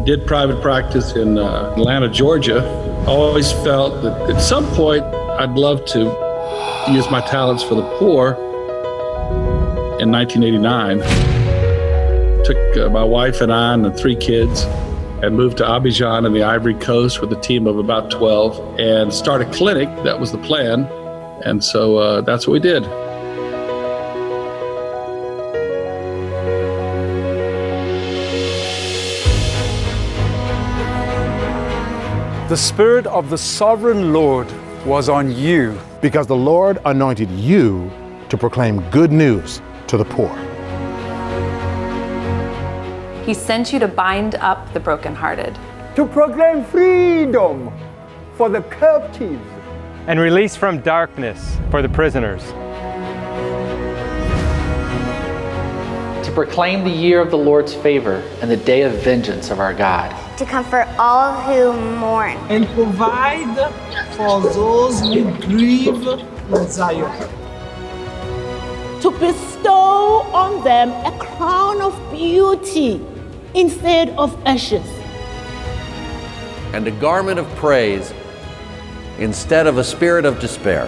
did private practice in Atlanta, Georgia. Always felt that at some point I'd love to use my talents for the poor. In 1989, took my wife and I and the 3 kids and moved to Abidjan in the Ivory Coast with a team of about 12 and start a clinic. That was the plan. And so that's what we did. The Spirit of the Sovereign Lord was on you. Because the Lord anointed you to proclaim good news to the poor. He sent you to bind up the brokenhearted, to proclaim freedom for the captives, and release from darkness for the prisoners. To proclaim the year of the Lord's favor and the day of vengeance of our God. To comfort all who mourn. And provide for those who grieve in Zion. To bestow on them a crown of beauty instead of ashes. And a garment of praise instead of a spirit of despair.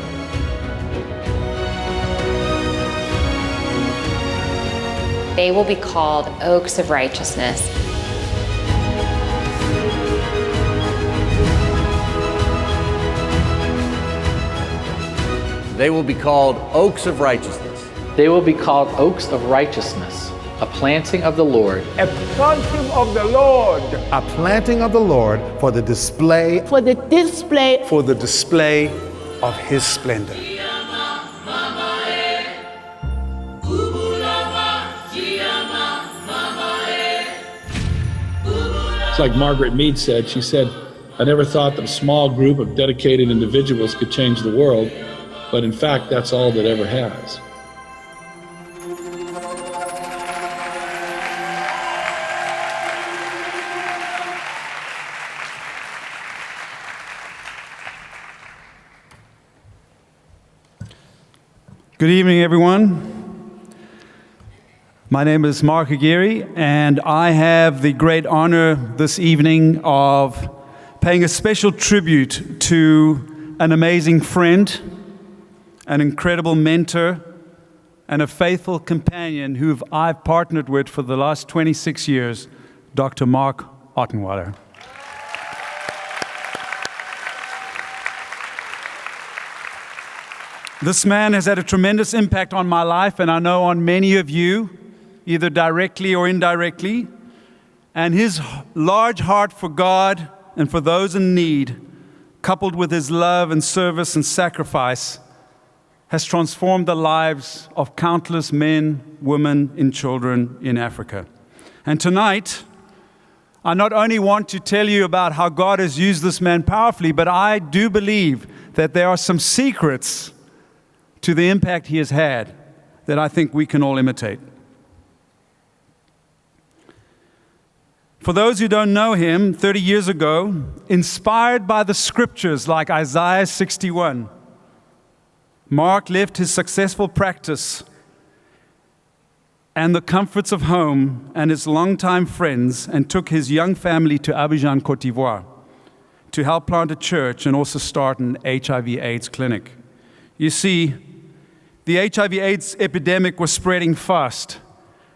They will be called oaks of righteousness. They will be called oaks of righteousness. They will be called oaks of righteousness, a planting of the Lord. A planting of the Lord. A planting of the Lord for the display. For the display. For the display of His splendor. It's like Margaret Mead said. She said, "I never thought that a small group of dedicated individuals could change the world, but in fact, that's all that ever has." Good evening, everyone. My name is Mark Aguirre, and I have the great honor this evening of paying a special tribute to an amazing friend, an incredible mentor, and a faithful companion who I've partnered with for the last 26 years, Dr. Mark Ottenweller. This man has had a tremendous impact on my life, and I know on many of you, either directly or indirectly. And his large heart for God and for those in need, coupled with his love and service and sacrifice, has transformed the lives of countless men, women, and children in Africa. And tonight, I not only want to tell you about how God has used this man powerfully, but I do believe that there are some secrets to the impact he has had that I think we can all imitate. For those who don't know him, 30 years ago, inspired by the scriptures like Isaiah 61, Mark left his successful practice and the comforts of home and his longtime friends and took his young family to Abidjan, Côte d'Ivoire, to help plant a church and also start an HIV/AIDS clinic. You see, the HIV/AIDS epidemic was spreading fast,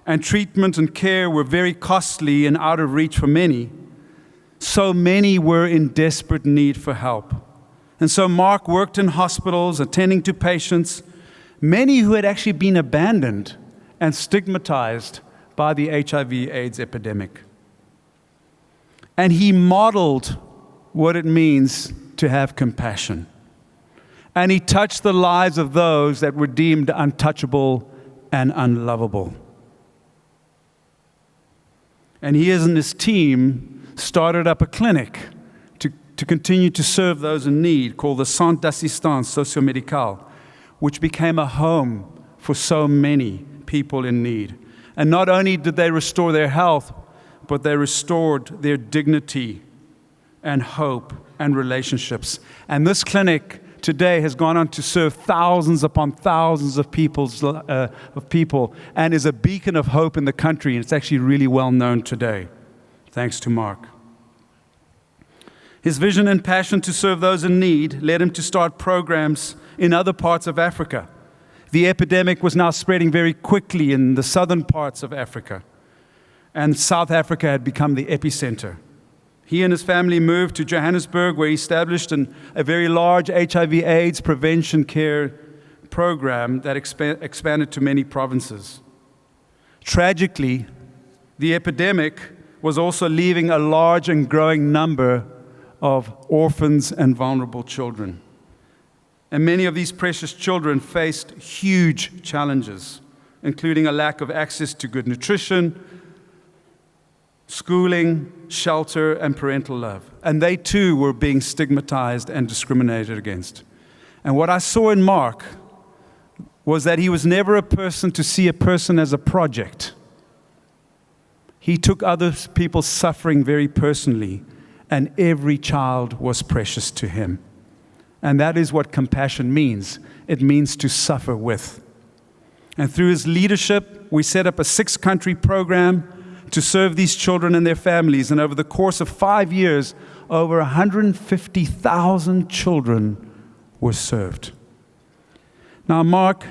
and treatment and care were very costly and out of reach for many. So many were in desperate need for help. And so Mark worked in hospitals, attending to patients, many who had actually been abandoned and stigmatized by the HIV/AIDS epidemic. And he modeled what it means to have compassion. And he touched the lives of those that were deemed untouchable and unlovable. And he and his team started up a clinic to continue to serve those in need called the Centre d'Assistance Socio-Médicale, which became a home for so many people in need. And not only did they restore their health, but they restored their dignity and hope and relationships. And this clinic today has gone on to serve thousands upon thousands of people and is a beacon of hope in the country, and it's actually really well known today. thanks to Mark. His vision and passion to serve those in need led him to start programs in other parts of Africa. The epidemic was now spreading very quickly in the southern parts of Africa, and South Africa had become the epicenter. He and his family moved to Johannesburg, where he established a very large HIV/AIDS prevention care program that expanded to many provinces. Tragically, the epidemic was also leaving a large and growing number of orphans and vulnerable children. And many of these precious children faced huge challenges, including a lack of access to good nutrition, schooling, shelter, and parental love. And they too were being stigmatized and discriminated against. And what I saw in Mark was that he was never a person to see a person as a project. He took other people's suffering very personally, and every child was precious to him. And that is what compassion means. It means to suffer with. And through his leadership, we set up a 6-country program to serve these children and their families. And over the course of 5 years, over 150,000 children were served. Now, Mark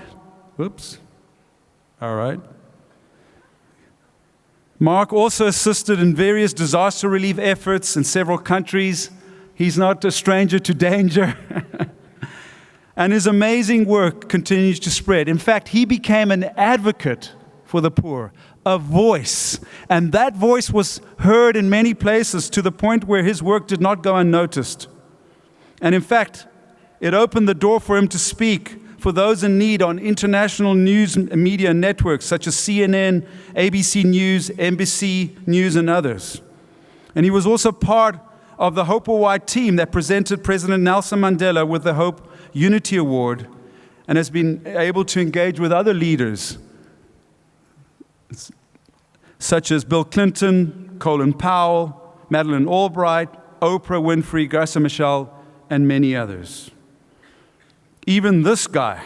also assisted in various disaster relief efforts in several countries. He's not a stranger to danger. And his amazing work continues to spread. In fact, he became an advocate for the poor, a voice. And that voice was heard in many places to the point where his work did not go unnoticed. And in fact, it opened the door for him to speak for those in need on international news media networks such as CNN, ABC News, NBC News, and others. And he was also part of the Hope Worldwide team that presented President Nelson Mandela with the Hope Unity Award, and has been able to engage with other leaders such as Bill Clinton, Colin Powell, Madeleine Albright, Oprah Winfrey, Graça Machel, and many others. Even this guy,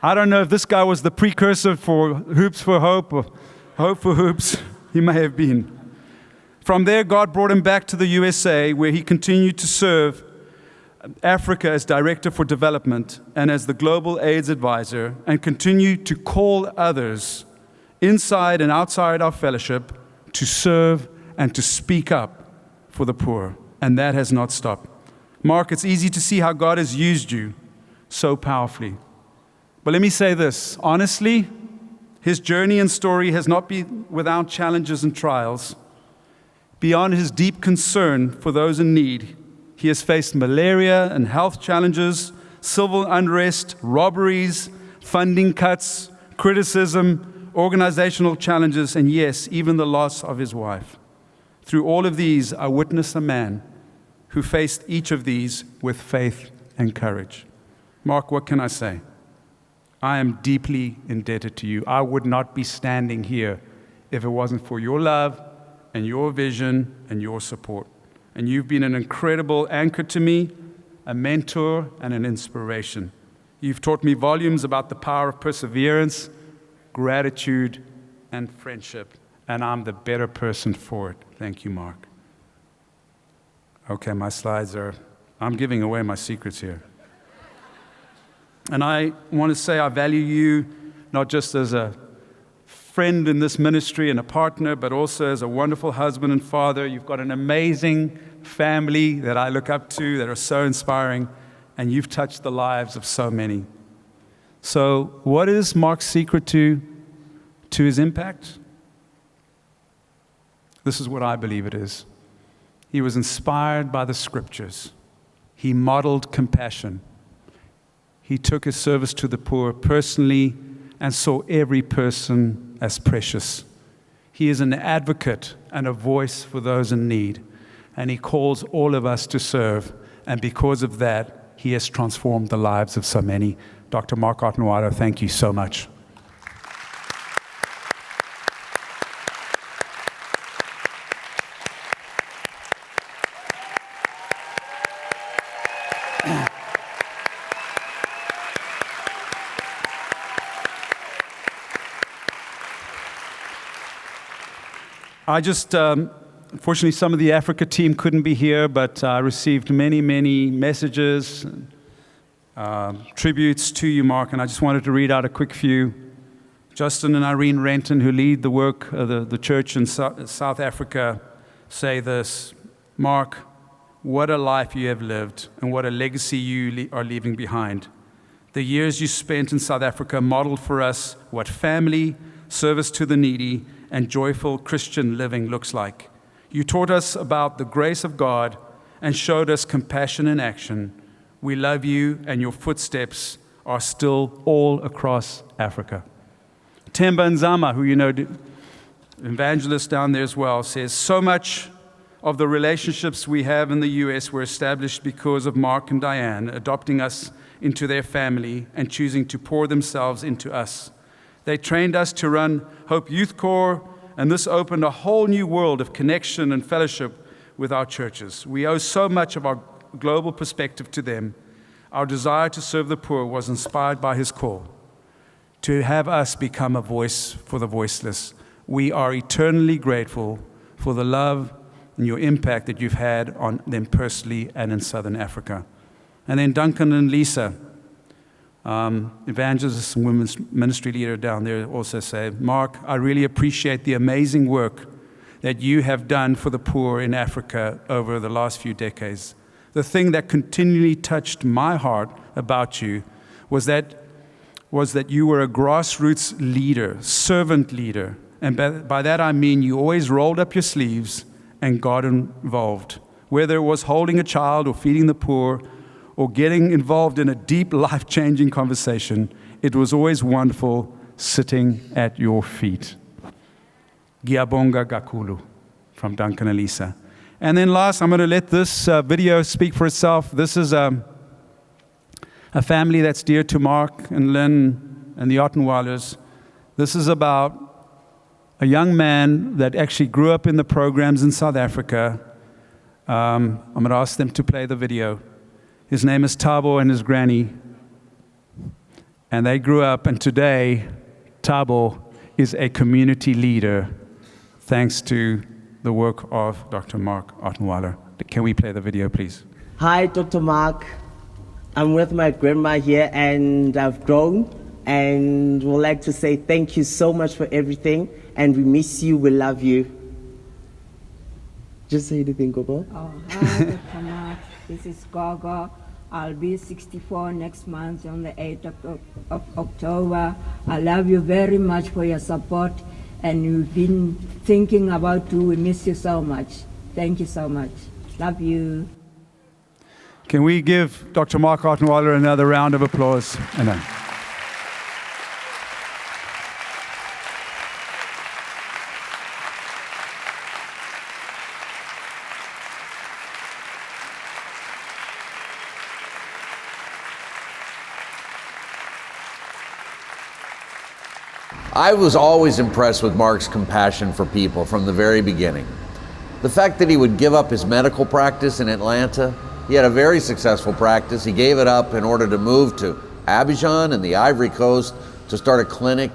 I don't know if this guy was the precursor for Hoops for Hope or Hope for Hoops. He may have been. From there, God brought him back to the USA, where he continued to serve Africa as Director for Development and as the Global AIDS Advisor, and continued to call others inside and outside our fellowship to serve and to speak up for the poor. And that has not stopped. Mark, it's easy to see how God has used you so powerfully. But let me say this, honestly, his journey and story has not been without challenges and trials. Beyond his deep concern for those in need, he has faced malaria and health challenges, civil unrest, robberies, funding cuts, criticism, organizational challenges, and yes, even the loss of his wife. Through all of these, I witnessed a man who faced each of these with faith and courage. Mark, what can I say? I am deeply indebted to you. I would not be standing here if it wasn't for your love and your vision and your support. And you've been an incredible anchor to me, a mentor, and an inspiration. You've taught me volumes about the power of perseverance, gratitude, and friendship. And I'm the better person for it. Thank you, Mark. Okay, my slides I'm giving away my secrets here. And I want to say I value you not just as a friend in this ministry and a partner, but also as a wonderful husband and father. You've got an amazing family that I look up to that are so inspiring, and you've touched the lives of so many. So what is Mark's secret to his impact? This is what I believe it is. He was inspired by the scriptures. He modeled compassion. He took his service to the poor personally and saw every person as precious. He is an advocate and a voice for those in need. And he calls all of us to serve. And because of that, he has transformed the lives of so many. Dr. Mark Ottenweller, thank you so much. I just Unfortunately, some of the Africa team couldn't be here, but I received many, many messages, tributes to you, Mark, and I just wanted to read out a quick few. Justin and Irene Renton, who lead the work of the church in South Africa, say this: Mark, what a life you have lived, and what a legacy you are leaving behind. The years you spent in South Africa modeled for us what family, service to the needy, and joyful Christian living looks like. You taught us about the grace of God and showed us compassion in action. We love you, and your footsteps are still all across Africa. Temba Nzama, who you know, evangelist down there as well, says, so much of the relationships we have in the U.S. were established because of Mark and Diane adopting us into their family and choosing to pour themselves into us. They trained us to run Hope Youth Corps, and this opened a whole new world of connection and fellowship with our churches. We owe so much of our global perspective to them. Our desire to serve the poor was inspired by his call to have us become a voice for the voiceless. We are eternally grateful for the love and your impact that you've had on them personally and in Southern Africa. And then Duncan and Lisa, evangelist and women's ministry leader down there, also say, Mark, I really appreciate the amazing work that you have done for the poor in Africa over the last few decades. The thing that continually touched my heart about you was that you were a grassroots leader, servant leader. And by that I mean you always rolled up your sleeves and got involved. Whether it was holding a child or feeding the poor or getting involved in a deep, life-changing conversation, it was always wonderful sitting at your feet. Giabonga Gakulu from Duncan and Lisa. And then last, I'm going to let this video speak for itself. This is a family that's dear to Mark and Lynn and the Ottenwellers. This is about a young man that actually grew up in the programs in South Africa. I'm going to ask them to play the video. His name is Thabo and his granny. And they grew up, and today, Thabo is a community leader thanks to the work of Dr. Mark Ottenweller. Can we play the video, please? Hi, Dr. Mark. I'm with my grandma here, and I've grown, and would like to say thank you so much for everything, and we miss you, we love you. Just say anything, Gogo. Oh, hi, Dr. Mark. This is Gogo. I'll be 64 next month on the 8th of October. I love you very much for your support, and you've been thinking about you. We miss you so much. Thank you so much. Love you. Can we give Dr. Mark Ottenweller another round of applause? Amen. I was always impressed with Mark's compassion for people from the very beginning. The fact that he would give up his medical practice in Atlanta, he had a very successful practice. He gave it up in order to move to Abidjan and the Ivory Coast to start a clinic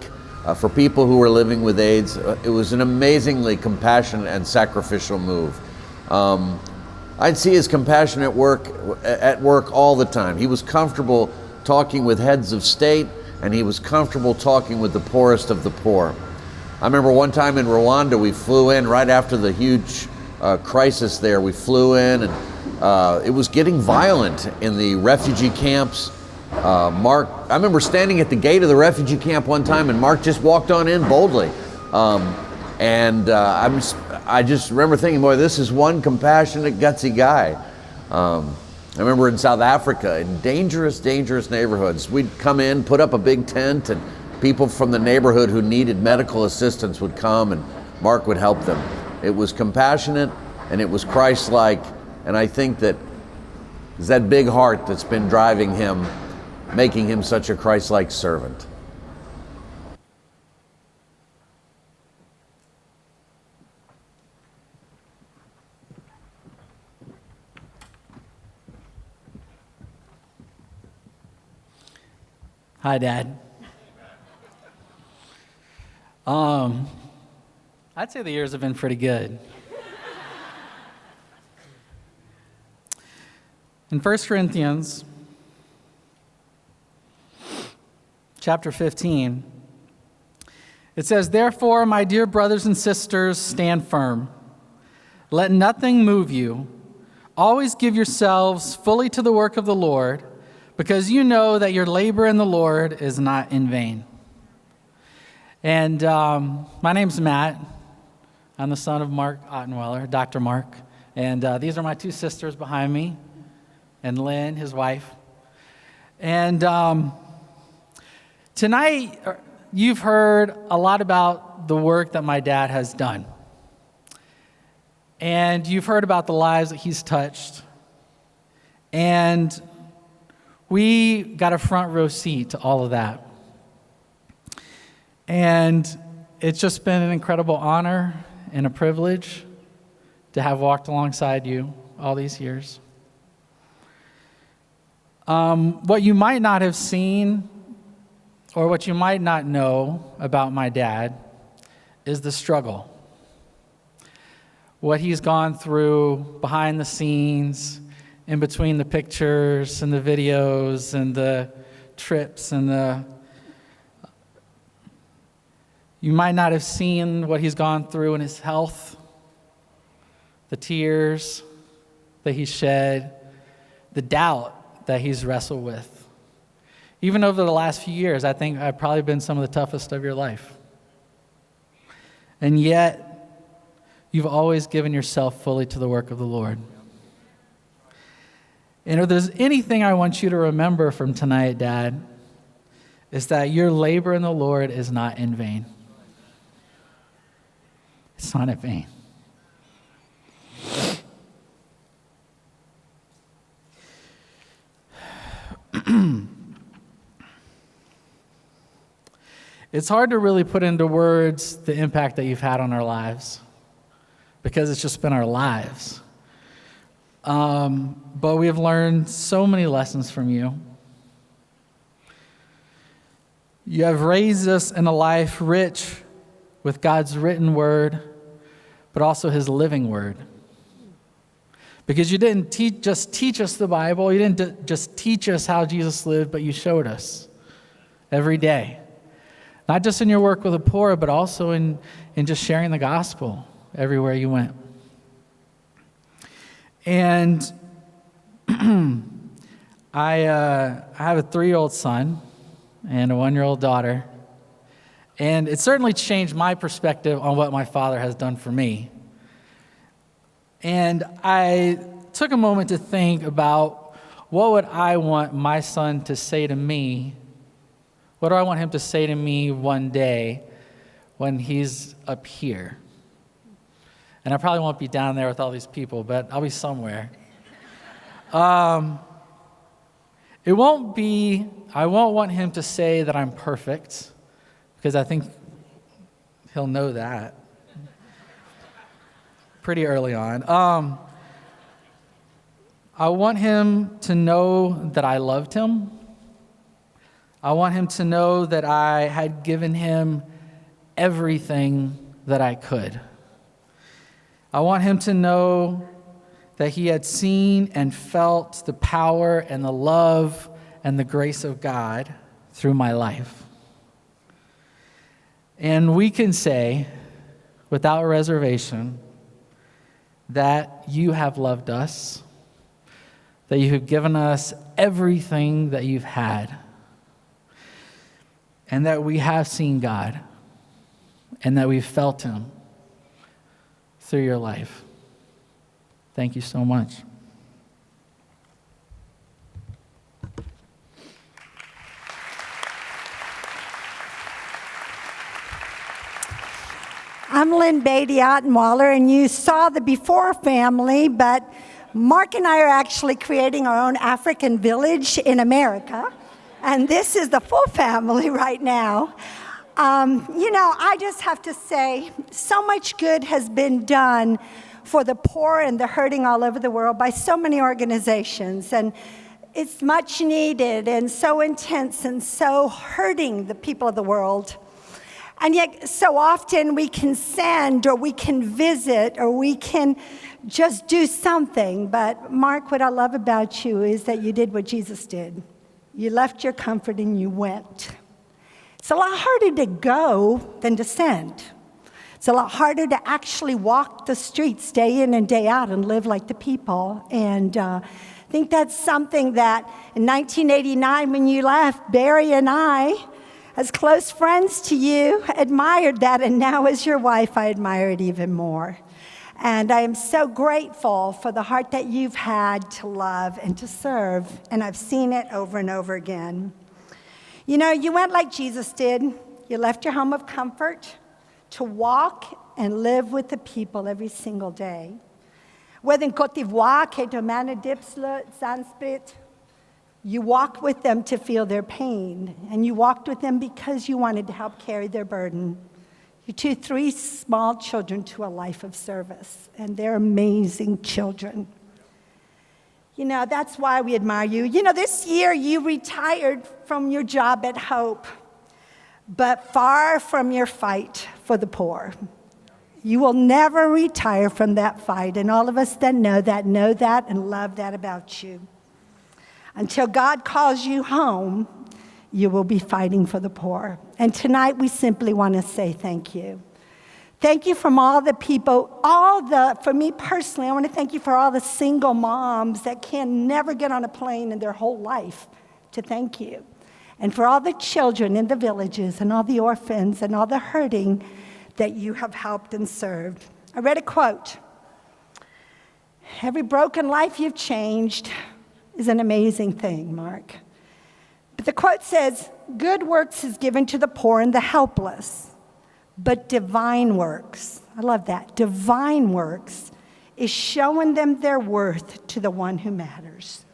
for people who were living with AIDS. It was an amazingly compassionate and sacrificial move. I'd see his compassion at work all the time. He was comfortable talking with heads of state, and he was comfortable talking with the poorest of the poor. I remember one time in Rwanda, we flew in right after the huge crisis there. We flew in, and it was getting violent in the refugee camps. I remember standing at the gate of the refugee camp one time, and Mark just walked on in boldly. I just remember thinking, boy, this is one compassionate, gutsy guy. I remember in South Africa, in dangerous, dangerous neighborhoods, we'd come in, put up a big tent, and people from the neighborhood who needed medical assistance would come, and Mark would help them. It was compassionate, and it was Christ-like, and I think that it's that big heart that's been driving him, making him such a Christ-like servant. Hi, Dad. I'd say the years have been pretty good. In 1 Corinthians chapter 15, it says, "Therefore, my dear brothers and sisters, stand firm. Let nothing move you. Always give yourselves fully to the work of the Lord, because you know that your labor in the Lord is not in vain." And my name's Matt. I'm the son of Mark Ottenweller, Dr. Mark. And these are my two sisters behind me, and Lynn, his wife. And tonight, you've heard a lot about the work that my dad has done. And you've heard about the lives that he's touched. And we got a front row seat to all of that. And it's just been an incredible honor and a privilege to have walked alongside you all these years. What you might not have seen, or what you might not know about my dad, is the struggle. What he's gone through behind the scenes, in between the pictures and the videos and the trips and you might not have seen what he's gone through in his health, the tears that he shed, the doubt that he's wrestled with. Even over the last few years, I think I've probably been some of the toughest of your life. And yet, you've always given yourself fully to the work of the Lord. And if there's anything I want you to remember from tonight, Dad, is that your labor in the Lord is not in vain. It's not in vain. It's hard to really put into words the impact that you've had on our lives, because it's just been our lives. But we have learned so many lessons from you. You have raised us in a life rich with God's written word, but also his living word. Because you didn't just teach us the Bible, you didn't just teach us how Jesus lived, but you showed us every day. Not just in your work with the poor, but also in just sharing the gospel everywhere you went. And I have a 3-year-old son and a 1-year-old daughter. And it certainly changed my perspective on what my father has done for me. And I took a moment to think about, what would I want my son to say to me? What do I want him to say to me one day when he's up here? And I probably won't be down there with all these people, but I'll be somewhere. I won't want him to say that I'm perfect, because I think he'll know that pretty early on. I want him to know that I loved him. I want him to know that I had given him everything that I could. I want him to know that he had seen and felt the power and the love and the grace of God through my life. And we can say, without reservation, that you have loved us, that you have given us everything that you've had, and that we have seen God, and that we've felt him through your life. Thank you so much. I'm Lynn Beatty Ottenweller, and you saw the before family, but Mark and I are actually creating our own African village in America, and this is the full family right now. I just have to say, so much good has been done for the poor and the hurting all over the world by so many organizations, and it's much needed and so intense and so hurting the people of the world. And yet, so often we can send or we can visit or we can just do something. But Mark, what I love about you is that you did what Jesus did. You left your comfort and you went. It's a lot harder to go than to send. It's a lot harder to actually walk the streets day in and day out and live like the people. And I think that's something that in 1989 when you left, Barry and I, as close friends to you, admired that, and now as your wife, I admire it even more. And I am so grateful for the heart that you've had to love and to serve, and I've seen it over and over again. You know, you went like Jesus did. You left your home of comfort to walk and live with the people every single day. Whether in Côte d'Ivoire, Ketomana, Dipsla, Sanskrit, you walked with them to feel their pain, and you walked with them because you wanted to help carry their burden. You took 3 small children to a life of service, and they're amazing children. You know, that's why we admire you. You know, this year you retired from your job at Hope, but far from your fight for the poor. You will never retire from that fight, and all of us that know that and love that about you. Until God calls you home, you will be fighting for the poor. And tonight we simply want to say thank you. Thank you from all the people, for me personally, I want to thank you for all the single moms that can never get on a plane in their whole life to thank you. And for all the children in the villages and all the orphans and all the hurting that you have helped and served. I read a quote. Every broken life you've changed is an amazing thing, Mark. But the quote says, good works is given to the poor and the helpless, but divine works, I love that, divine works is showing them their worth to the one who matters.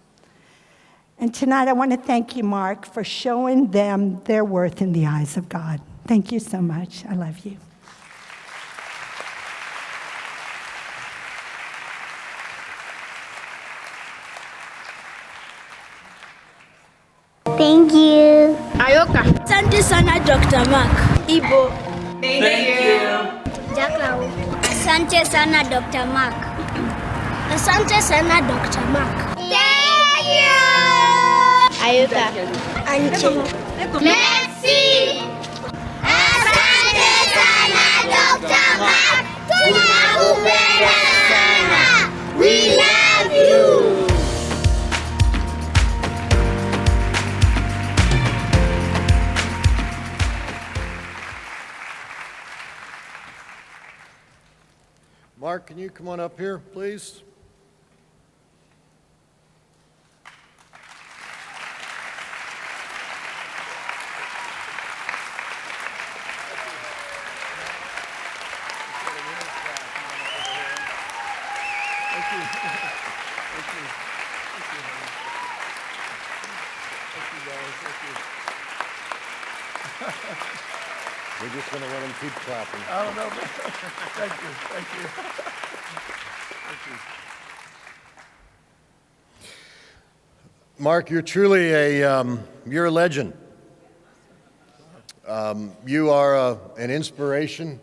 And tonight I want to thank you, Mark, for showing them their worth in the eyes of God. Thank you so much. I love you. Thank you. Ayoka. Asante sana Dr. Mark. Ibo. Thank you. Jaklau. Asante sana Dr. Mark. Asante sana Dr. Mark. Thank you. Ayoka. Anche. Merci. Asante sana Dr. Mark. Tunakupenda sana. We love you. Mark, can you come on up here, please? We're just going to let them keep clapping. I don't know. Thank you. Thank you. Thank you. Mark, you're truly you're a legend. You are an inspiration.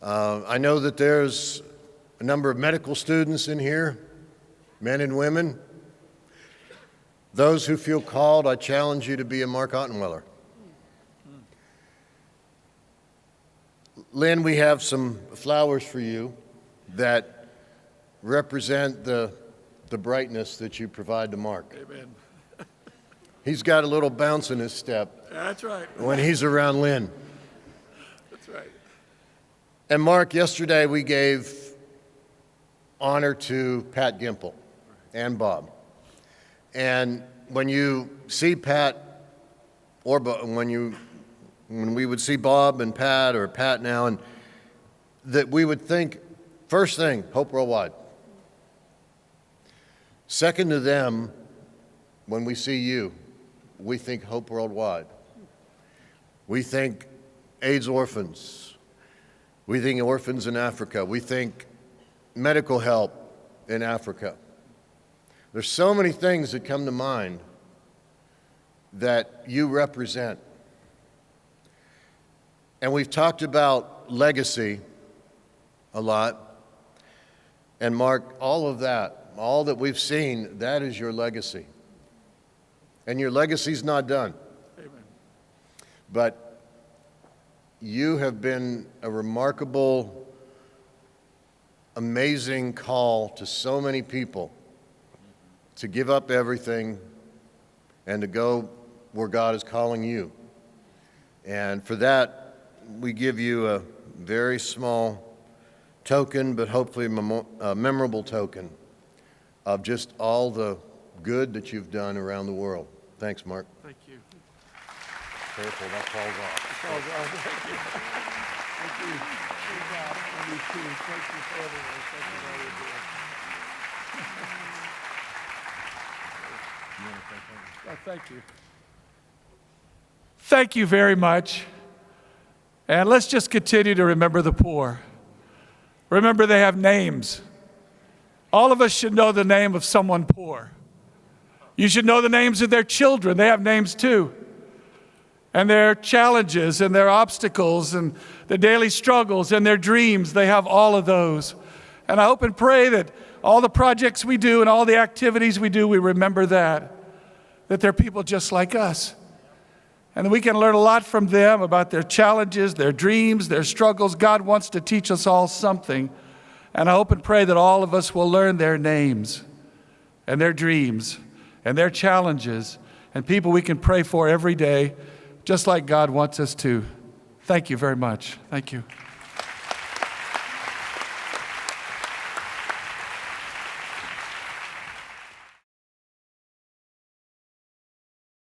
I know that there's a number of medical students in here, men and women. Those who feel called, I challenge you to be a Mark Ottenweller. Lynn, we have some flowers for you that represent the brightness that you provide to Mark. Amen. He's got a little bounce in his step. That's right. When he's around Lynn. That's right. And Mark, yesterday we gave honor to Pat Gimple and Bob. And when you see Pat, or when we would see Bob and Pat, or Pat now, and that we would think, first thing, Hope Worldwide. Second to them, when we see you, we think Hope Worldwide. We think AIDS orphans. We think orphans in Africa. We think medical help in Africa. There's so many things that come to mind that you represent. And we've talked about legacy a lot. And Mark, all of that, all that we've seen, that is your legacy. And your legacy's not done. Amen. But you have been a remarkable, amazing call to so many people to give up everything and to go where God is calling you. And for that, we give you a very small token, but hopefully a memorable token of just all the good that you've done around the world. Thanks, Mark. Thank you. Careful, that falls off. It falls off. Thank you. Thank you. Thank God. Love you too. Thank you for everything. Thank you for all you're doing. Thank you. Thank you very much. And let's just continue to remember the poor. Remember, they have names. All of us should know the name of someone poor. You should know the names of their children. They have names too. And their challenges and their obstacles and their daily struggles and their dreams, they have all of those. And I hope and pray that all the projects we do and all the activities we do, we remember that they're people just like us. And that we can learn a lot from them about their challenges, their dreams, their struggles. God wants to teach us all something. And I hope and pray that all of us will learn their names and their dreams and their challenges and people we can pray for every day, just like God wants us to. Thank you very much. Thank you.